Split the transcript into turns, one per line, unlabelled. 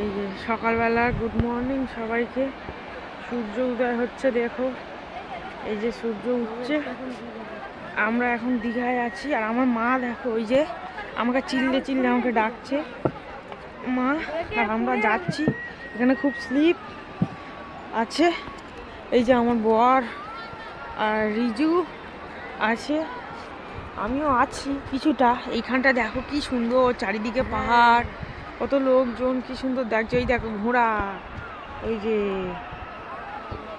এই যে সকালবেলা গুড মর্নিং সবাইকে। সূর্য উদয় হচ্ছে, দেখো এই যে সূর্য উঠছে। আমরা এখন দীঘায় আছি, আর আমার মা দেখো ওই যে আমাকে চিল্লে চিল্লে আমাকে ডাকছে মা। আর আমরা যাচ্ছি, এখানে খুব স্লিপ আছে। এই যে আমার বর আর রিজু আছে, আমিও আছি কিছুটা। এইখানটা দেখো কি সুন্দর, চারিদিকে পাহাড়, কত লোকজন, কি সুন্দর দেখছো। এই দেখো ঘোড়া, ওই যে